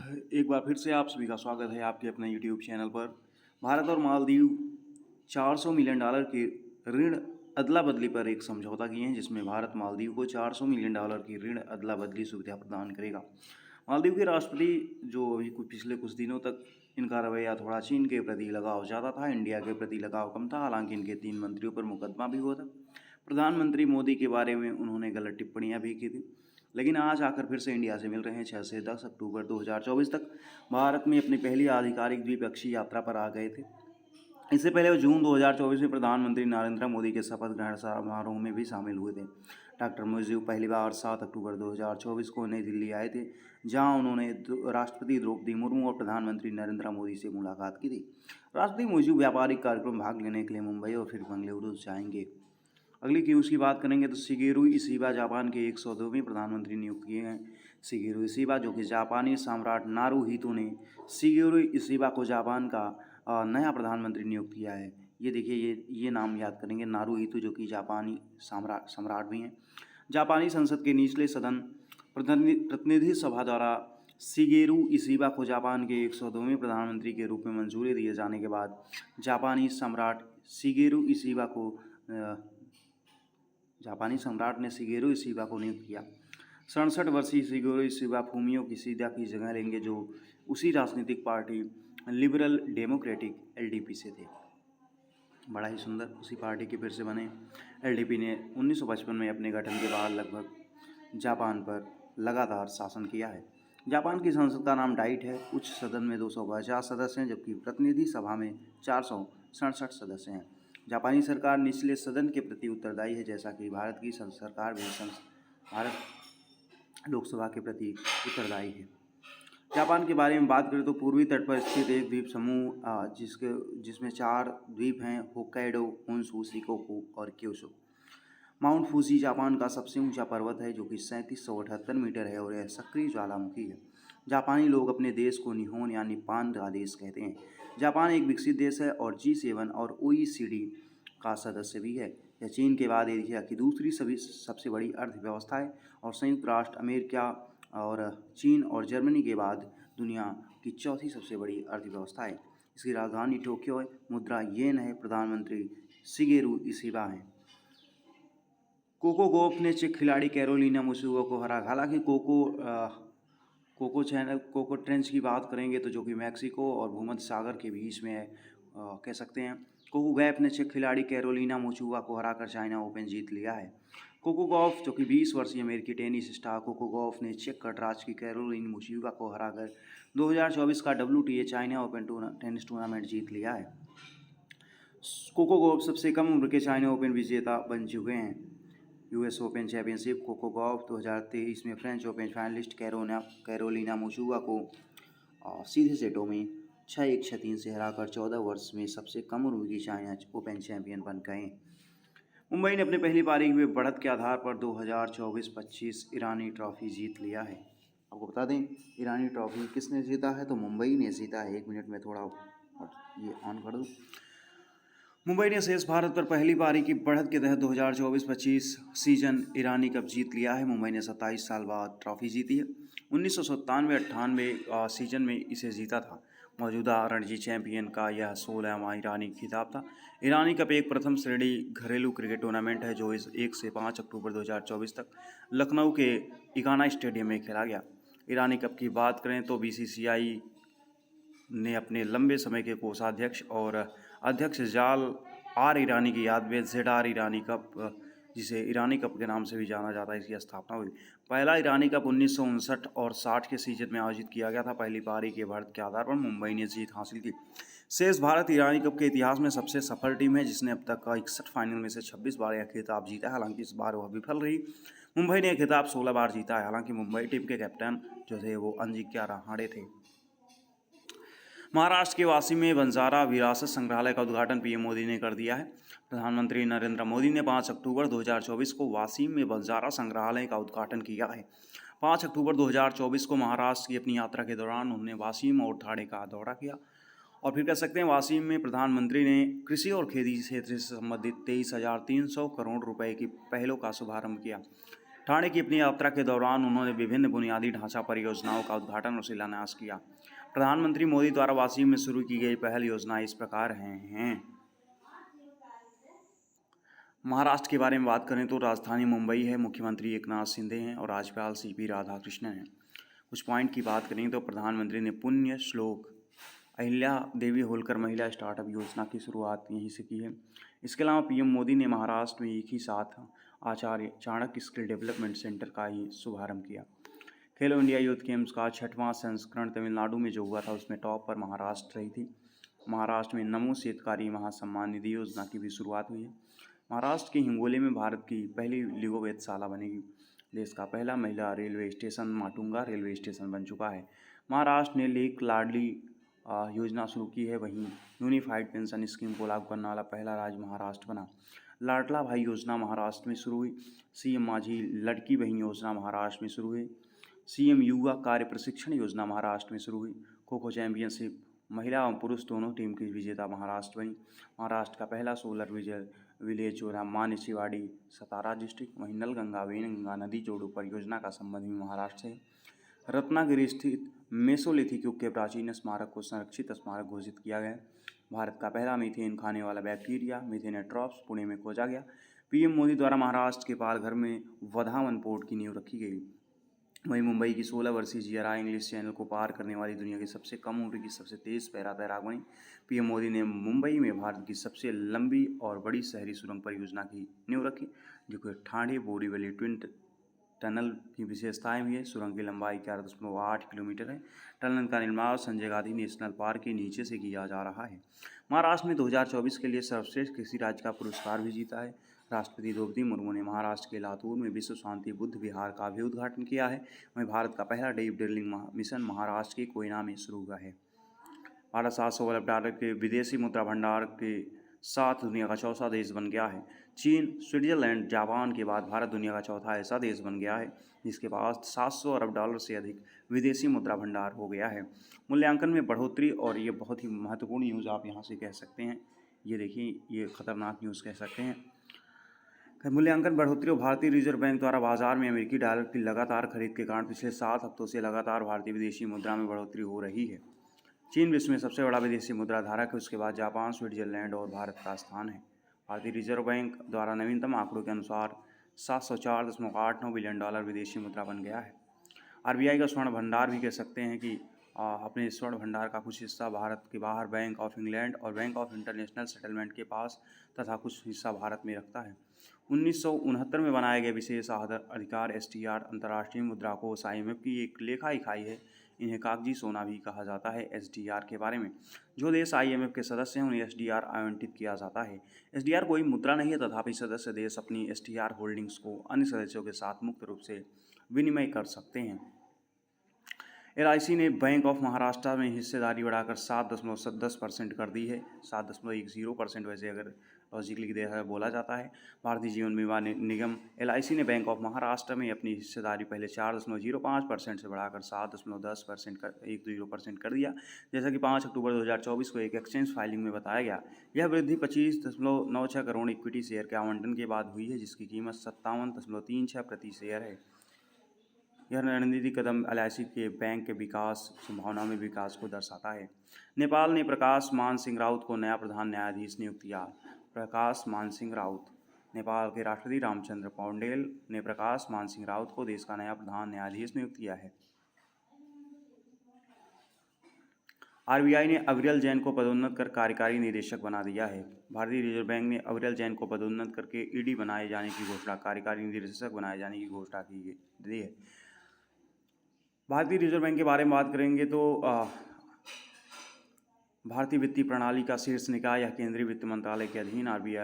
एक बार फिर से आप सभी का स्वागत है आपके अपने यूट्यूब चैनल पर। भारत और मालदीव 400 मिलियन डॉलर के ऋण अदला बदली पर एक समझौता किए हैं, जिसमें भारत मालदीव को 400 मिलियन डॉलर की ऋण अदला बदली सुविधा प्रदान करेगा। मालदीव के राष्ट्रपति जो अभी पिछले कुछ दिनों तक इनका रवैया थोड़ा चीन के प्रति लगाव ज़्यादा था, इंडिया के प्रति लगाव कम था। हालांकि इनके 3 मंत्रियों पर मुकदमा भी हुआ था। प्रधानमंत्री मोदी के बारे में उन्होंने गलत टिप्पणियां भी की थी, लेकिन आज आकर फिर से इंडिया से मिल रहे हैं। 6 से 10 अक्टूबर 2024 तक भारत में अपनी पहली आधिकारिक द्विपक्षीय यात्रा पर आ गए थे। इससे पहले वो जून 2024 में प्रधानमंत्री नरेंद्र मोदी के शपथ ग्रहण समारोह में भी शामिल हुए थे। डॉक्टर मुर्मू पहली बार 7 अक्टूबर 2024 को नई दिल्ली आए थे, जहां उन्होंने राष्ट्रपति द्रौपदी मुर्मू और प्रधानमंत्री नरेंद्र मोदी से मुलाकात की थी। राष्ट्रपति मुर्मू व्यापारिक कार्यक्रम भाग लेने के लिए मुंबई और फिर बेंगलुरु जाएंगे। अगली न्यूज़ की बात करेंगे तो शिगेरू इशिबा जापान के 102वें प्रधानमंत्री नियुक्त किए हैं। शिगेरू इशिबा, जो कि जापानी सम्राट नारुहितो ने शिगेरू इशिबा को जापान का नया प्रधानमंत्री नियुक्त किया है। ये देखिए, ये नाम याद करेंगे, नारुहितो, जो कि जापानी सम्राट भी हैं। जापानी संसद के निचले सदन प्रतिनिधि सभा द्वारा शिगेरू इशिबा को जापान के 102वें प्रधानमंत्री के रूप में मंजूरी दिए जाने के बाद जापानी सम्राट ने शिगेरू इशिबा को नियुक्त किया। 67 वर्षीय शिगेरू इशिबा फूमियो किशिदा की जगह लेंगे, जो उसी राजनीतिक पार्टी लिबरल डेमोक्रेटिक एलडीपी से थे। बड़ा ही सुंदर, उसी पार्टी के फिर से बने। एलडीपी ने 1955 में अपने गठन के बाद लगभग जापान पर लगातार शासन किया है। जापान की संसद का नाम डाइट है। उच्च सदन में 250 सदस्य हैं, जबकि प्रतिनिधि सभा में 467 सदस्य हैं। जापानी सरकार निचले सदन के प्रति उत्तरदायी है, जैसा कि भारत की सरकार भी भारत लोकसभा के प्रति उत्तरदायी है। जापान के बारे में बात करें तो पूर्वी तट पर स्थित एक द्वीप समूह जिसमें 4 द्वीप हैं: होक्काइडो, होन्शु, शिकोकू और क्यूशू। माउंट फूजी जापान का सबसे ऊंचा पर्वत है, जो कि 3778 मीटर है और यह सक्रिय ज्वालामुखी है। जापानी लोग अपने देश को निहोन या निप्पान का देश कहते हैं। जापान एक विकसित देश है और G7 और OECD का सदस्य भी है। यह चीन के बाद एशिया की दूसरी सबसे बड़ी अर्थव्यवस्था है और संयुक्त राष्ट्र अमेरिका और चीन और जर्मनी के बाद दुनिया की चौथी सबसे बड़ी अर्थव्यवस्था है। इसकी राजधानी टोक्यो है। मुद्रा येन है। प्रधानमंत्री शिगेरू इशिबा हैं। कोको गॉफ ने चेक खिलाड़ी कैरोलिना मुशुवा को हरा। हालांकि कोको ट्रेंच की बात करेंगे तो जो कि मैक्सिको और भूमध्य सागर के बीच में है, कह सकते हैं। कोको गॉफ ने चेक खिलाड़ी कैरोलिना मुशुवा को हराकर चाइना ओपन जीत लिया है। कोको गॉफ, जो कि 20 वर्षीय अमेरिकी टेनिस स्टार कोको गॉफ ने चेक गणराज्य की कैरोलिन मुशुवा को हराकर 2024 का WTA China Open tennis tournament जीत लिया है। कोको गॉफ सबसे कम उम्र के चाइना ओपन विजेता बन चुके हैं। US Open championship Coco Gauff 2023 में French Open finalist Karolina Muchova को सीधे सेटों में 6-1, 6-3 से हराकर 14 वर्ष में सबसे कम उम्र की चाइना ओपन चैंपियन बन गए। मुंबई ने अपनी पहली पारी में बढ़त के आधार पर 2024-25 ईरानी ट्रॉफी जीत लिया है। आपको बता दें, ईरानी ट्रॉफी किसने जीता है, तो मुंबई ने जीता है। 1 मिनट में थोड़ा ये ऑन कर दूँ। मुंबई ने शेष भारत पर पहली पारी की बढ़त के तहत 2024-25 सीजन ईरानी कप जीत लिया है। मुंबई ने 27 साल बाद ट्रॉफी जीती है। 1997-98 सीजन में इसे जीता था। मौजूदा रणजी चैंपियन का यह 16वां ईरानी खिताब था। ईरानी कप एक प्रथम श्रेणी घरेलू क्रिकेट टूर्नामेंट है, जो इस 1 से 5 अक्टूबर 2024 तक लखनऊ के इकाना स्टेडियम में खेला गया। ईरानी कप की बात करें तो BCCI ने अपने लंबे समय के कोषाध्यक्ष और अध्यक्ष जाल आर ईरानी की याद में ZR ईरानी कप, जिसे ईरानी कप के नाम से भी जाना जाता है, इसकी स्थापना हुई। पहला ईरानी कप 1959 और 60 के सीजन में आयोजित किया गया था। पहली पारी के बढ़त के आधार पर मुंबई ने जीत हासिल की। शेष भारत ईरानी कप के इतिहास में सबसे सफल टीम है, जिसने अब तक 61 फाइनल में से 26 बार यह खिताब जीता है। हालांकि इस बार वह विफल रही। मुंबई ने खिताब 16 बार जीता है। हालांकि मुंबई टीम के कैप्टन जो थे वो अजिंक्य रहाणे थे। महाराष्ट्र के वाशी में बंजारा विरासत संग्रहालय का उद्घाटन पीएम मोदी ने कर दिया है। प्रधानमंत्री नरेंद्र मोदी ने 5 अक्टूबर 2024 को वाशी में बंजारा संग्रहालय का उद्घाटन किया है। 5 अक्टूबर 2024 को महाराष्ट्र की अपनी यात्रा के दौरान उन्होंने वाशीम और ठाणे का दौरा किया और फिर कह सकते हैं वाशीम में प्रधानमंत्री ने कृषि और खेती क्षेत्र से संबंधित 23,300 करोड़ रुपए की पहलों का शुभारंभ किया। ठाणे की अपनी यात्रा के दौरान उन्होंने विभिन्न बुनियादी ढांचा परियोजनाओं का उद्घाटन और शिलान्यास किया। प्रधानमंत्री मोदी द्वारा वाशी में शुरू की गई पहल योजनाएं इस प्रकार हैं। महाराष्ट्र के बारे में बात करें तो राजधानी मुंबई है, मुख्यमंत्री एकनाथ शिंदे हैं और राज्यपाल सीपी राधाकृष्णन हैं। कुछ पॉइंट की बात करें तो प्रधानमंत्री ने पुण्य श्लोक अहिल्या देवी होलकर महिला स्टार्टअप योजना की शुरुआत यहीं से की है। इसके अलावा पीएम मोदी ने महाराष्ट्र में एक ही साथ आचार्य चाणक्य स्किल डेवलपमेंट सेंटर का ही शुभारंभ किया। खेलो इंडिया यूथ गेम्स का 6वां संस्करण तमिलनाडु में जो हुआ था उसमें टॉप पर महाराष्ट्र रही थी। महाराष्ट्र में नमो शेतकारी महासम्मान निधि योजना की भी शुरुआत हुई है। महाराष्ट्र के हिंगोली में भारत की पहली लिगो वेधशाला बनेगी। देश का पहला महिला railway station Matunga railway station बन चुका है। महाराष्ट्र ने लेक लाडली योजना शुरू की है। वहीं यूनिफाइड पेंशन स्कीम को लागू करने वाला पहला राज्य महाराष्ट्र बना। लाडला भाई योजना महाराष्ट्र में शुरू हुई। सीएम माझी लड़की बहन योजना महाराष्ट्र में शुरू हुई। सीएम युवा कार्य प्रशिक्षण योजना महाराष्ट्र में शुरू हुई। खो खो चैंपियनशिप महिला और पुरुष दोनों टीम की विजेता महाराष्ट्र बनी। महाराष्ट्र का पहला सोलर विलेज जो मानसीवाड़ी सतारा डिस्ट्रिक्ट। वहीं नलगंगा वेनगंगा नदी जोड़ो परियोजना का संबंध भी महाराष्ट्र से। रत्नागिरी स्थित मेसोलिथिक युग के प्राचीन स्मारक को संरक्षित स्मारक घोषित किया गया। भारत का पहला मीथेन खाने वाला बैक्टीरिया मीथेनेट्रॉप्स पुणे में खोजा गया। पीएम मोदी द्वारा महाराष्ट्र के पालघर में वधावन पोर्ट की नींव रखी गई। वहीं मुंबई की 16 वर्षीय जिया इंग्लिश चैनल को पार करने वाली दुनिया की सबसे कम उम्र की सबसे तेज पैरा तैराक बनी। पीएम मोदी ने मुंबई में भारत की सबसे लंबी और बड़ी शहरी सुरंग परियोजना की नींव रखी, जो कि ठाणे बोरीवली ट्विन टनल की विशेषताएं भी है। सुरंग की लंबाई 11.8 किलोमीटर है। टनल का निर्माण संजय गांधी नेशनल पार्क के नीचे से किया जा रहा है। महाराष्ट्र में 2024 के लिए सर्वश्रेष्ठ कृषि राज्य का पुरस्कार भी जीता है। राष्ट्रपति द्रौपदी मुर्मू ने महाराष्ट्र के लातूर में विश्व शांति बुद्ध विहार का भी उद्घाटन किया है। वहीं भारत का पहला डीप ड्रिलिंग मिशन महाराष्ट्र के कोयना में शुरू हुआ है। भारत $700 के विदेशी मुद्रा भंडार के साथ दुनिया का चौथा देश बन गया है। चीन, स्विट्जरलैंड, जापान के बाद भारत दुनिया का चौथा ऐसा देश बन गया है जिसके पास $700 अरब से अधिक विदेशी मुद्रा भंडार हो गया है। मूल्यांकन में बढ़ोतरी, और ये बहुत ही महत्वपूर्ण न्यूज़ आप यहाँ से कह सकते हैं। ये देखिए, ये खतरनाक न्यूज़ कह सकते हैं। मूल्यांकन बढ़ोतरी और भारतीय रिजर्व बैंक द्वारा बाजार में अमेरिकी डॉलर की लगातार खरीद के कारण पिछले 7 हफ्तों से लगातार भारतीय विदेशी मुद्रा में बढ़ोतरी हो रही है। चीन विश्व में सबसे बड़ा विदेशी मुद्रा धारक है। उसके बाद जापान, स्विट्जरलैंड और भारत का स्थान है। भारतीय रिजर्व बैंक द्वारा नवीनतम आंकड़ों के अनुसार $704.89 बिलियन विदेशी मुद्रा बन गया है। आरबीआई का स्वर्ण भंडार भी कह सकते हैं कि अपने स्वर्ण भंडार का कुछ हिस्सा भारत के बाहर बैंक ऑफ इंग्लैंड और बैंक ऑफ इंटरनेशनल सेटलमेंट के पास तथा कुछ हिस्सा भारत में रखता है। 1969 में बनाया गया विशेष अधिकार SDR अंतर्राष्ट्रीय मुद्रा कोष IMF की एक लेखा इकाई है। इन्हें कागजी सोना भी कहा जाता है। SDR के बारे में, जो देश IMF के सदस्य हैं उन्हें SDR आवंटित किया जाता है। SDR कोई मुद्रा नहीं है, तथापि सदस्य देश अपनी SDR होल्डिंग्स को अन्य सदस्यों के साथ मुक्त रूप से विनिमय कर सकते हैं। LIC ने बैंक ऑफ महाराष्ट्र में हिस्सेदारी बढ़ाकर 7.10% कर दी है। 7.10% वैसे अगर लॉजिकली देखा बोला जाता है। भारतीय जीवन बीमा निगम LIC ने बैंक ऑफ महाराष्ट्र में अपनी हिस्सेदारी पहले 4.05% से बढ़ाकर 7.10% कर दिया। जैसा कि 5 अक्टूबर 2024 को एक एक्सचेंज फाइलिंग में बताया गया। यह वृद्धि 25.96 करोड़ इक्विटी शेयर के आवंटन के बाद हुई है, जिसकी कीमत 57.36 प्रति शेयर है। यह रणनीतिक कदम LIC के बैंक के विकास संभावना में विकास को दर्शाता है। नेपाल ने प्रकाश मान सिंह राउत को नया प्रधान न्यायाधीश नियुक्त किया। प्रकाश मान सिंह राउत। नेपाल के राष्ट्रपति रामचंद्र पौडेल ने प्रकाश मान सिंह राउत को देश का नया प्रधान न्यायाधीश नियुक्त किया है। RBI ने अविरल जैन को पदोन्नत कर कार्यकारी निदेशक बना दिया है। भारतीय रिजर्व बैंक ने अविरल जैन को पदोन्नत करके ED बनाए जाने की घोषणा, कार्यकारी निदेशक बनाए जाने की घोषणा की है। भारतीय रिजर्व बैंक के बारे में बात करेंगे तो भारतीय वित्तीय प्रणाली का शीर्ष निकाय या केंद्रीय वित्त मंत्रालय के अधीन RBI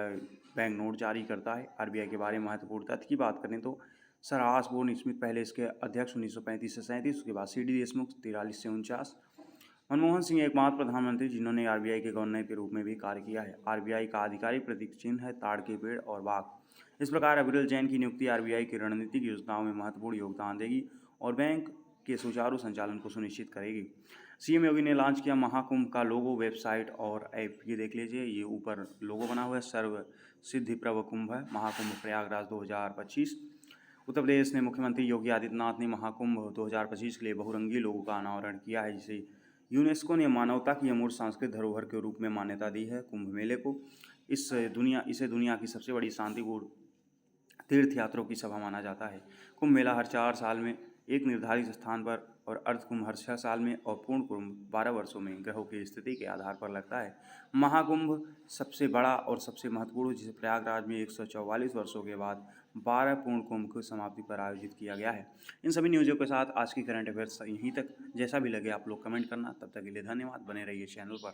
बैंक नोट जारी करता है। RBI के बारे में महत्वपूर्ण तथ्य की बात करें तो सर आसबोर्न स्मिथ पहले इसके अध्यक्ष 1935 से 37, उसके बाद CD देशमुख 43 से 49। मनमोहन सिंह एकमात्र प्रधानमंत्री जिन्होंने RBI के गवर्नर के रूप में भी कार्य किया है। RBI का आधिकारिक प्रतीक चिन्ह है ताड़ के पेड़ और बाघ। इस प्रकार अविरल जैन की नियुक्ति RBI की रणनीतिक योजनाओं में महत्वपूर्ण योगदान देगी और बैंक के सुचारू संचालन को सुनिश्चित करेगी। CM योगी ने लॉन्च किया महाकुंभ का लोगो, वेबसाइट और ऐप। ये देख लीजिए, ये ऊपर लोगो बना हुआ है, सर्व सिद्धि प्रभ कुंभ है, महाकुंभ प्रयागराज 2025। उत्तर प्रदेश ने मुख्यमंत्री योगी आदित्यनाथ ने महाकुंभ 2025 के लिए बहुरंगी लोगों का अनावरण किया है, जिसे यूनेस्को ने मानवता की अमूर्त सांस्कृतिक धरोहर के रूप में मान्यता दी है। कुंभ मेले को इसे दुनिया की सबसे बड़ी शांतिपूर्ण तीर्थ यात्रियों की सभा माना जाता है। कुंभ मेला हर 4 साल में एक निर्धारित स्थान पर और अर्ध कुंभ हर 6 साल में और पूर्ण कुंभ 12 वर्षों में ग्रहों की स्थिति के आधार पर लगता है। महाकुंभ सबसे बड़ा और सबसे महत्वपूर्ण, जिसे प्रयागराज में 144 वर्षों के बाद 12 पूर्ण कुंभ की समाप्ति पर आयोजित किया गया है। इन सभी न्यूज़ों के साथ आज की करंट अफेयर्स यहीं तक। जैसा भी लगे आप लोग कमेंट करना। तब तक के लिए धन्यवाद। बने रहिए चैनल पर।